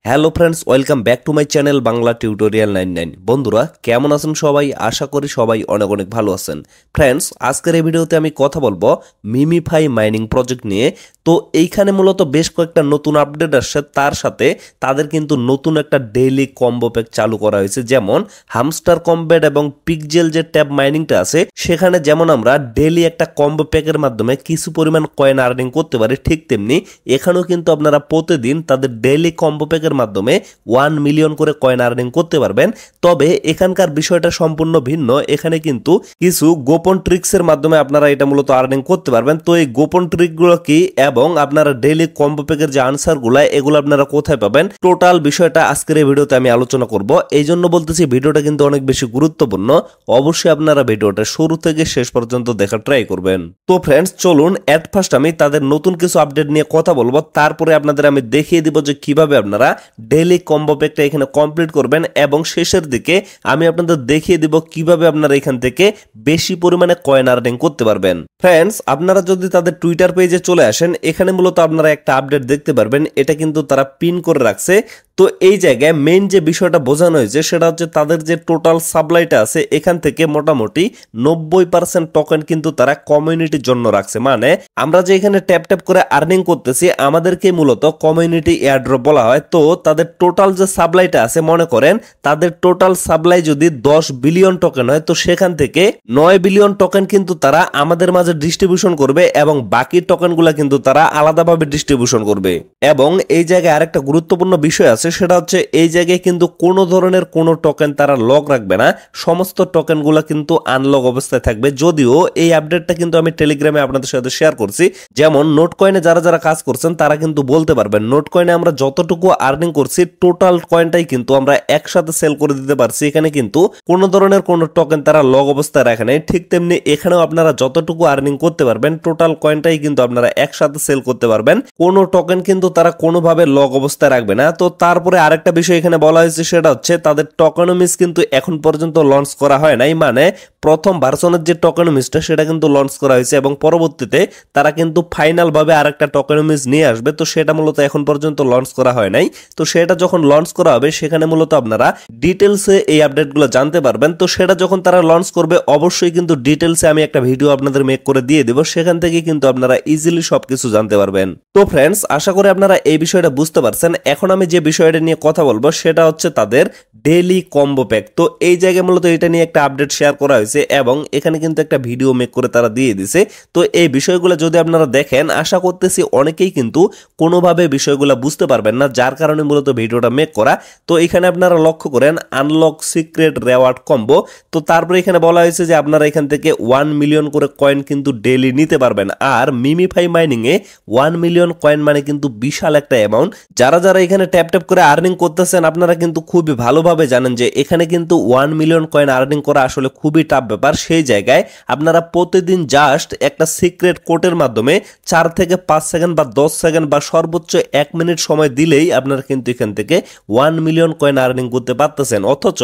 Hello friends, welcome back to my channel Bangla tutorial 99। বন্ধুরা কেমন আছেন সবাই? আশা করি সবাই অনেক অনেক ভালো আছেন। ফ্রেন্ডস, আজকের এই ভিডিওতে আমি কথা বলবো মিমিফাই মাইনিং প্রজেক্ট নিয়ে। তো এইখানে মূলত বেশ কয়েকটা নতুন আপডেট আসছে, তার সাথে তাদের কিন্তু নতুন একটা ডেইলি কম্বো প্যাক চালু করা হয়েছে। যেমন হামস্টার কম্বেট এবং পিকজেল যে ট্যাব মাইনিংটা আছে, সেখানে যেমন আমরা ডেইলি একটা কম্বো প্যাকের মাধ্যমে কিছু পরিমাণ কয়েন আর্নিং করতে পারি, ঠিক তেমনি এখানেও কিন্তু আপনারা প্রতিদিন তাদের ডেইলি কম্বো প্যাকের মাধ্যমে 1 মিলিয়ন করে কয়েন আর্নিং করতে পারবেন। তবে এখানকার বিষয়টা সম্পূর্ণ ভিন্ন। এখানে কিন্তু কিছু গোপন ট্রিক্সের মাধ্যমে আপনারা এটা মূলত আর্নিং করতে পারবেন। তো এই গোপন ট্রিকগুলো কি এবং আপনারা ডেইলি কম্বো প্যাকের যে আনসারগুলো এগুলো আপনারা কোথায় পাবেন, টোটাল বিষয়টা আজকের এই ভিডিওতে আমি আলোচনা করব। এই জন্য বলতেছি ভিডিওটা কিন্তু অনেক বেশি গুরুত্বপূর্ণ। অবশ্যই আপনারা ভিডিওটা শুরু থেকে শেষ পর্যন্ত দেখার ট্রাই করবেন। তো ফ্রেন্ডস চলুন, এট ফার্স্ট আমি তাদের নতুন কিছু আপডেট নিয়ে কথা বলবো, তারপরে আপনাদের আমি দেখিয়ে দিব যে কিভাবে আপনারা ডেইলি কম্বো প্যাকটা এখানে কমপ্লিট করবেন এবং শেষের দিকে আমি আপনাদের দেখিয়ে দিব কিভাবে আপনারা এখান থেকে বেশি পরিমাণে কয়েন আর্নিং করতে পারবেন। ফ্রেন্ডস, আপনারা যদি তাদের টুইটার পেজে চলে আসেন, এখানে মূলত আপনারা একটা আপডেট দেখতে পারবেন। এটা কিন্তু তারা পিন করে রাখছে। তো এই জায়গায় মেইন যে বিষয়টা বোঝানো হয়েছে সেটা হচ্ছে তাদের যে টোটাল সাপ্লাইটা আছে এখান থেকে মোটামুটি 90% টোকেন কিন্তু তারা কমিউনিটির জন্য রাখছে। মানে আমরা যে এখানে ট্যাপ ট্যাপ করে আর্নিং করতেছি, আমাদেরকে মূলত কমিউনিটি এয়ারড্রপ বলা হয়। তো তাদের টোটাল যে সাপ্লাইটা আছে, মনে করেন তাদের টোটাল সাপ্লাই যদি 10 বিলিয়ন টোকেন হয়, তো সেখান থেকে 9 বিলিয়ন টোকেন কিন্তু তারা আমাদের মাঝে ডিস্ট্রিবিউশন করবে এবং বাকি টোকেনগুলো কিন্তু তারা আলাদাভাবে ডিস্ট্রিবিউশন করবে। এবং এই জায়গায় আরেকটা গুরুত্বপূর্ণ বিষয় আছে, সেটা হচ্ছে এই জায়গায় কিন্তু কোনো ধরনের কোনো টোকেন তারা লক রাখবে না। সমস্ত টোকেনগুলো কিন্তু আনলক অবস্থায় থাকবে। যদিও এই আপডেটটা কিন্তু আমি টেলিগ্রামে আপনাদের সাথে শেয়ার করছি। যেমন নোট কয়েনে যারা যারা কাজ করছেন তারা কিন্তু বলতে পারবেন, নোট কয়েনে আমরা যতটুকু আর্নিং করছি টোটাল কয়েনটাই কিন্তু আমরা একসাথে সেল করে দিতে পারছি। এখানে কিন্তু কোনো ধরনের কোনো টোকেন তারা লক অবস্থায় রাখে নাই। ঠিক তেমনি এখানেও আপনারা যতটুকু আর্নিং করতে পারবেন টোটাল কয়েনটাই কিন্তু আপনারা একসাথে সেল করতে পারবেন। কোনো টোকেন কিন্তু তারা কোনোভাবে লক অবস্থায় রাখবে না। তো তারপরে আরেকটা বিষয় এখানে বলা হয়েছে, সেটা হচ্ছে তাদের টোকেনমিস কিন্তু এখন পর্যন্ত লঞ্চ করা হয় নাই। মানে প্রথম ভার্সনের যে টোকেনমিসটা সেটা কিন্তু লঞ্চ করা হয়েছে এবং পরবর্তীতে তারা কিন্তু ফাইনাল ভাবে আরেকটা টোকেনমিস নিয়ে আসবে। তো সেটা মূলত এখন পর্যন্ত লঞ্চ করা হয় নাই। তো সেটা যখন লঞ্চ করা হবে সেখানে মূলত আপনারা ডিটেলসে এই আপডেটগুলো জানতে পারবেন। তো সেটা যখন তারা লঞ্চ করবে অবশ্যই কিন্তু ডিটেলসে আমি একটা ভিডিও আপনাদের মেক করে দিয়ে দেব, সেখান থেকে কিন্তু আপনারা ইজিলি সবকিছু জানতে পারবেন। তো ফ্রেন্ডস, আশা করি আপনারা এই বিষয়টা বুঝতে পারছেন। এখন আমি যে বিষয়টা নিয়ে কথা বলবো সেটা হচ্ছে তাদের ডেইলি কম্বো প্যাক। তো এই জায়গায় মূলত এটা নিয়ে একটা আপডেট শেয়ার করা হয়েছে এবং এখানে কিন্তু একটা ভিডিও মেক করে তারা দিয়ে দিছে। তো এই বিষয়গুলো যদি আপনারা দেখেন, আশা করতেছি অনেকেই কিন্তু কোনোভাবে বিষয়গুলো বুঝতে পারবেন না, যার কারণে মূলত ভিডিওটা মেক করা। তো এখানে আপনারা লক্ষ্য করেন আনলক সিক্রেট রেওয়ার্ড কম্বো। তো তারপরে এখানে বলা হয়েছে যে আপনারা এখান থেকে 1 মিলিয়ন করে কয়েন কিন্তু ডেইলি নিতে পারবেন। আর মিমিফাই মাইনিং এ 1 মিলিয়ন কয়েন মানে কিন্তু বিশাল একটা অ্যামাউন্ট। যারা যারা এখানে ট্যাপ ট্যাপ করে আর্নিং করতেছেন আপনারা কিন্তু খুবই ভালোভাবে জানেন যে এখানে কিন্তু 1 মিলিয়ন কয়েন আর্নিং করা আসলে খুবই টাফ ব্যাপার। সেই জায়গায় আপনারা প্রতিদিন জাস্ট একটা সিক্রেট কোডের মাধ্যমে 4 থেকে 5 সেকেন্ড বা 10 সেকেন্ড বা সর্বোচ্চ 1 মিনিট সময় দিলেই আপনারা কিন্তু এখান থেকে 1 মিলিয়ন কয়েন আর্নিং করতে পারতেছেন। অথচ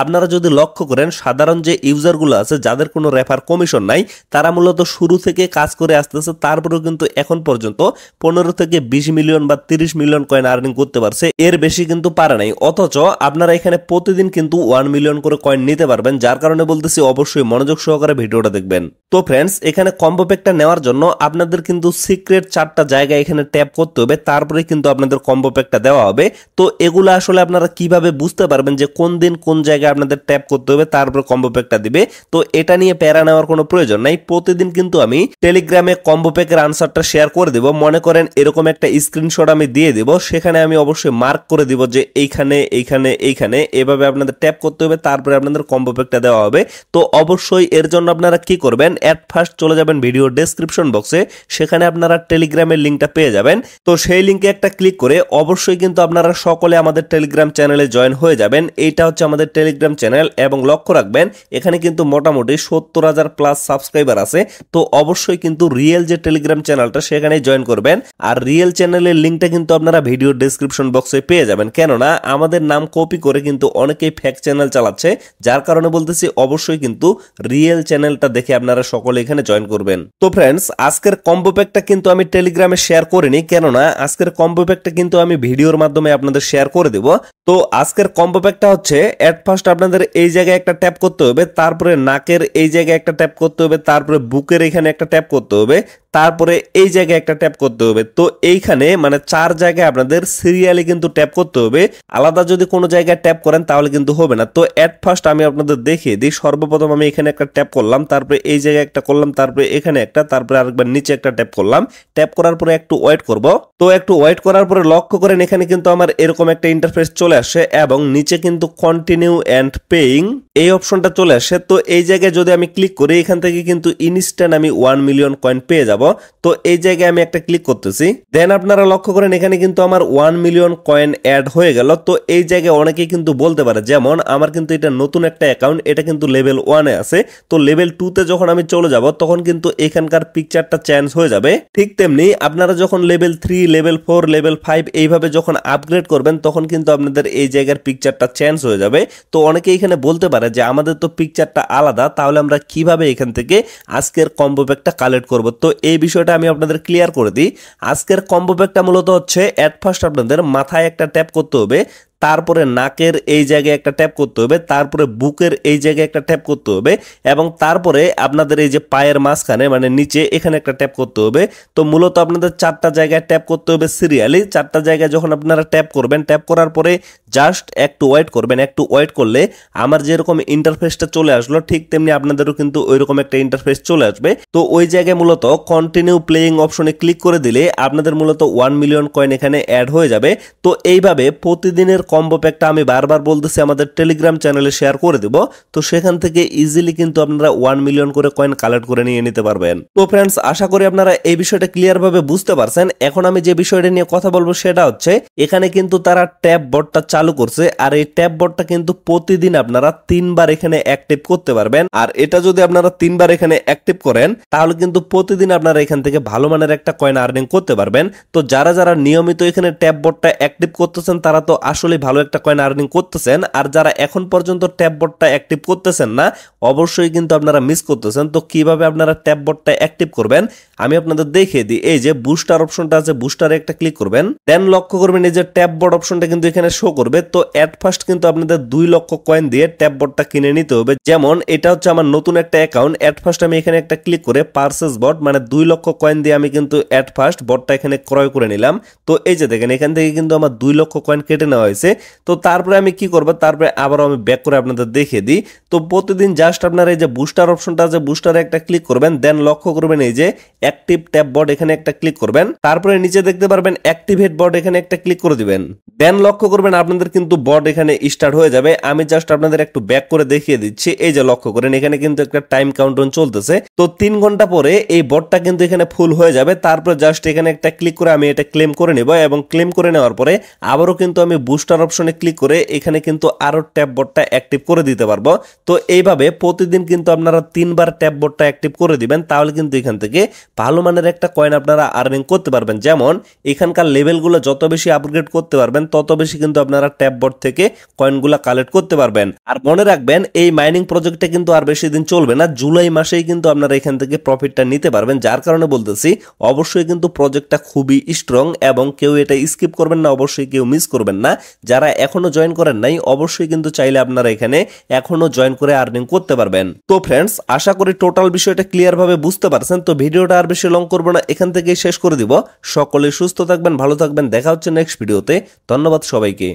আপনারা যদি লক্ষ্য করেন সাধারণ যে ইউজারগুলো আছে যাদের কোনো রেফার কমিশন নাই, তারা মূলত শুরু থেকে কাজ করে আসতেছে, তারপরেও কিন্তু এখন পর্যন্ত 15 থেকে 20 মিলিয়ন বা 30 মিলিয়ন কয়েন আর্নিং করতে পারছে, এর বেশি কিন্তু পারে নাই। অথচ আপনারা এখানে প্রতিদিন কিন্তু 1 মিলিয়ন করে কয়েন নিতে পারবেন। যার কারণে বলতেছি অবশ্যই মনোযোগ সহকারে ভিডিওটা দেখবেন। তো ফ্রেন্ডস, এখানে কম্বো প্যাকটা নেওয়ার জন্য আপনাদের কিন্তু সিক্রেট 4টা জায়গায় এখানে ট্যাপ করতে হবে, তারপরে কিন্তু আপনাদের কম্বো প্যাকটা দেওয়া হবে। তো এগুলো আসলে আপনারা কিভাবে বুঝতে পারবেন যে কোন দিন কোন জায়গায় আপনাদের ট্যাপ করতে হবে তারপরে কম্বো প্যাকটা দিবে? তো এটা নিয়ে প্যারা নেওয়ার কোনো প্রয়োজন নাই। প্রতিদিন কিন্তু আমি টেলিগ্রামে কম্বো প্যাকের আনসারটা শেয়ার করে দেব। মনে করেন এরকম একটা স্ক্রিনশট আমি দিয়ে দেব, সেখানে আমি অবশ্যই মার্ক করে দিব যে এইখানে এইখানে এইখানে এভাবে আপনাদের ট্যাপ করতে হবে, তারপরে আপনাদের কম্বো প্যাকটা দেওয়া হবে। তো অবশ্যই এর জন্য আপনারা কি করবেন, এট ফার্স্ট চলে যাবেন ভিডিও ডেসক্রিপশন বক্সে, সেখানে আপনারা টেলিগ্রামের লিঙ্কটা পেয়ে যাবেন। তো সেই লিঙ্কে একটা ক্লিক করে অবশ্যই কিন্তু আপনারা সকলে আমাদের টেলিগ্রাম চ্যানেলে জয়েন হয়ে যাবেন। এইটা হচ্ছে আমাদের টেলিগ্রাম চ্যানেল এবং লক্ষ্য রাখবেন এখানে কিন্তু মোটামুটি 70,000 প্লাস সাবস্ক্রাইবার আছে। তো অবশ্যই কিন্তু রিয়েল যে টেলিগ্রাম চ্যানেলটা সেখানে জয়েন করবেন। আর রিয়েল চ্যানেলের লিঙ্কটা কিন্তু আপনারা ভিডিও ডেসক্রিপশন বক্সে পেয়ে যাবেন। কেননা আমাদের নাম কপি করে কিন্তু অনেকেই ফেক চ্যানেল চালাচ্ছে, যার কারণে বলতেছি অবশ্যই কিন্তু রিয়েল চ্যানেলটা দেখে আপনারা সকলে এখানে জয়েন করবেন। তো ফ্রেন্ডস, আজকের কম্বো প্যাকটা কিন্তু আমি টেলিগ্রামে শেয়ার করিনি, কেননা আজকের কম্বো প্যাকটা কিন্তু আমি ভিডিওর মাধ্যমে মাধ্যমে আপনাদের শেয়ার করে দেব। তো আজকের কম্বো প্যাকটা হচ্ছে এট ফার্স্ট আপনাদের এই জায়গায় একটা ট্যাপ করতে হবে, তারপরে নাকের এই জায়গায় একটা ট্যাপ করতে হবে, তারপরে বুকের এখানে একটা ট্যাপ করতে হবে, তারপরে এই জায়গায় একটা ট্যাপ করতে হবে। তো এইখানে মানে 4 জায়গায় আপনাদের সিরিয়ালি কিন্তু ট্যাপ করতে হবে, আলাদা যদি কোনো জায়গায় ট্যাপ করেন তাহলে কিন্তু হবে না। তো এট ফার্স্ট আমি আপনাদের দেখিয়ে দিই। সর্বপ্রথম আমি এখানে একটা ট্যাপ করলাম, তারপরে এই জায়গায় একটা করলাম, তারপরে এখানে একটা, তারপরে আরেকবার নিচে একটা ট্যাপ করলাম। ট্যাপ করার পরে একটু ওয়েট করব। তো একটু ওয়েট করার পরে লক্ষ্য করেন এখানে কিন্তু আমার এরকম একটা ইন্টারফেস চলে আসে এবং নিচে কিন্তু কন্টিনিউ এন্ড পেইং এই অপশনটা চলে আসে। তো এই জায়গায় যদি আমি ক্লিক করি এখান থেকে কিন্তু ইনস্ট্যান্ট আমি 1 মিলিয়ন কয়েন পেয়ে যাব। তো এই জায়গায় আমি একটা ক্লিক করতেছি, দেন আপনারা লক্ষ্য করেন এখানে কিন্তু আমার 1 মিলিয়ন কয়েন অ্যাড হয়ে গেল। তো এই জায়গায় অনেকেই কিন্তু বলতে পারে, যেমন আমার কিন্তু এটা নতুন একটা অ্যাকাউন্ট, এটা কিন্তু লেভেল 1 এ আছে। তো লেভেল 2 তে যখন আমি চলে যাব তখন কিন্তু এখানকার পিকচারটা চেঞ্জ হয়ে যাবে। ঠিক তেমনি আপনারা যখন লেভেল 3, লেভেল 4, লেভেল 5 এইভাবে যখন আপগ্রেড করবেন তখন কিন্তু আপনাদের এই জায়গার পিকচারটা চেঞ্জ হয়ে যাবে। তো অনেকে এখানে বলতে পারে যে আমাদের তো পিকচারটা আলাদা, তাহলে আমরা কিভাবে এখান থেকে আজকের কম্বো প্যাকটা কালেক্ট করব। তো এই বিষয়টা আমি আপনাদের ক্লিয়ার করে দিই। আজকের কম্বো প্যাকটা মূলত হচ্ছে এট ফার্স্ট আপনাদের মাথায় একটা ট্যাপ করতে হবে, তারপরে নাকের এই জায়গায় একটা ট্যাপ করতে হবে, তারপরে বুকের এই জায়গায় একটা ট্যাপ করতে হবে এবং তারপরে আপনাদের এই যে পায়ের মাঝখানে মানে নিচে এখানে একটা ট্যাপ করতে হবে। তো মূলত আপনাদের 4টা জায়গায় ট্যাপ করতে হবে সিরিয়ালি। 4টা জায়গায় যখন আপনারা ট্যাপ করবেন, ট্যাপ করার পরে জাস্ট একটু ওয়েট করবেন। একটু ওয়েট করলে আমার যেরকম ইন্টারফেসটা চলে আসলো ঠিক তেমনি আপনাদেরও কিন্তু ওইরকম একটা ইন্টারফেস চলে আসবে। তো ওই জায়গায় মূলত কন্টিনিউ প্লেইং অপশনে ক্লিক করে দিলে আপনাদের মূলত 1 মিলিয়ন কয়েন এখানে অ্যাড হয়ে যাবে। তো এইভাবে প্রতিদিনের কম্বো প্যাকটা আমি বারবার বলতেছি আমাদের টেলিগ্রাম চ্যানেলে শেয়ার করে দেব। তো সেখান থেকে ইজিলি কিন্তু আপনারা 1 মিলিয়ন করে কয়েন কালেক্ট করে নিয়ে নিতে পারবেন। তো ফ্রেন্ডস, আশা করি আপনারা এই বিষয়টা ক্লিয়ার ভাবে বুঝতে পারছেন। এখন আমি যে বিষয়টা নিয়ে কথা বলবো সেটা হচ্ছে এখানে কিন্তু তারা ট্যাব বোর্ডটা চালু করছে, আর এই ট্যাব বোর্ডটা কিন্তু প্রতিদিন আপনারা 3 বার এখানে অ্যাক্টিভ করতে পারবেন। আর এটা যদি আপনারা 3 বার এখানে অ্যাক্টিভ করেন তাহলে কিন্তু প্রতিদিন আপনারা এখান থেকে ভালো মানের একটা কয়েন আর্নিং করতে পারবেন। তো যারা যারা নিয়মিত এখানে ট্যাব বোর্ডটা অ্যাক্টিভ করতেছেন তারা তো আসলে ভালো একটা কয়েন আর্নিং করতেছেন, আর যারা এখন পর্যন্ত ট্যাব বোর্ডটা অ্যাক্টিভ করতেছেন না অবশ্যই কিন্তু আপনারা মিস করতেছেন। তো কিভাবে আপনারা ট্যাব বোর্ডটা অ্যাক্টিভ করবেন আমি আপনাদের দেখিয়ে দিই। এই যে বুস্টার অপশনটা আছে, বুস্টারে একটা ক্লিক করবেন, দেন লক্ষ্য করবেন এই যে ট্যাব বোর্ড অপশনটা কিন্তু এখানে শো করবে। তো এট ফার্স্ট কিন্তু আপনাদের 2 লক্ষ কয়েন দিয়ে ট্যাব বোর্ডটা কিনে নিতে হবে। যেমন এটা হচ্ছে আমার নতুন একটা অ্যাকাউন্ট, এট ফার্স্ট আমি এখানে একটা ক্লিক করে পারচেজ বট মানে 2 লক্ষ কয়েন দিয়ে আমি কিন্তু এট ফার্স্ট বটটা এখানে ক্রয় করে নিলাম। তো এই যে দেখেন এখান থেকে কিন্তু আমার 2 লক্ষ কয়েন কেটে নেওয়া হয়েছে। তো তারপরে আমি কি করব, তারপরে আবারও আমি ব্যাক করে আপনাদের দেখিয়ে দিই। তো প্রতিদিন জাস্ট আপনারা এই যে বুস্টার অপশনটা আছে বুস্টারে একটা ক্লিক করবেন, দেন লক্ষ্য করবেন এই যে অ্যাক্টিভ ট্যাব বোর্ড এখানে একটা ক্লিক করবেন, তারপরে নিচে দেখতে পারবেন অ্যাক্টিভেট বোর্ড এখানে একটা ক্লিক করে দিবেন, দেন লক্ষ্য করবেন আপনাদের কিন্তু বোর্ড এখানে স্টার্ট হয়ে যাবে। আমি জাস্ট আপনাদের একটু ব্যাক করে দেখিয়ে দিচ্ছি। এই যে লক্ষ্য করেন এখানে কিন্তু একটা টাইম কাউন্টডাউন চলতেছে। তো 3 ঘন্টা পরে এই বোর্ডটা কিন্তু এখানে ফুল হয়ে যাবে। তারপরে জাস্ট এখানে একটা ক্লিক করে আমি এটা ক্লেম করে নেব এবং ক্লেম করে নেওয়ার পরে আবারও কিন্তু আমি বুস্টার অপশনে ক্লিক করে এখানে কিন্তু আরো ট্যাব বোর্ডটা অ্যাক্টিভ করে দিতে পারবো। তো এইভাবে প্রতিদিন কিন্তু আপনারা 3 বার ট্যাব বোর্ডটা অ্যাক্টিভ করে দিবেন, তাহলে কিন্তু এখান থেকে ভালো মানের একটা কয়েন আপনারা আর্নিং করতে পারবেন। যেমন এখানকার লেভেলগুলো যত বেশি আপগ্রেড করতে পারবেন তত বেশি কিন্তু আপনারা ট্যাব বোর্ড থেকে কয়েনগুলো কালেক্ট করতে পারবেন। আর মনে রাখবেন এই মাইনিং প্রজেক্টটা কিন্তু আর বেশি দিন চলবে না, জুলাই মাসেই কিন্তু আপনারা এখান থেকে প্রফিটটা নিতে পারবেন। যার কারণে বলতেছি অবশ্যই কিন্তু প্রজেক্টটা খুবই স্ট্রং এবং কেউ এটা স্কিপ করবেন না, অবশ্যই কেউ মিস করবেন না। যারা এখনো জয়েন করেন নাই অবশ্যই কিন্তু চাইলে আপনারা এখানে এখনো জয়েন করে আর্নিং করতে পারবেন। তো ফ্রেন্ডস, আশা করি টোটাল বিষয়টা ক্লিয়ার ভাবে বুঝতে পারছেন। তো ভিডিওটা আর বেশি লং করবো না, এখান থেকেই শেষ করে দিব। সকলে সুস্থ থাকবেন, ভালো থাকবেন, দেখা হচ্ছে নেক্সট ভিডিওতে। ধন্যবাদ সবাইকে।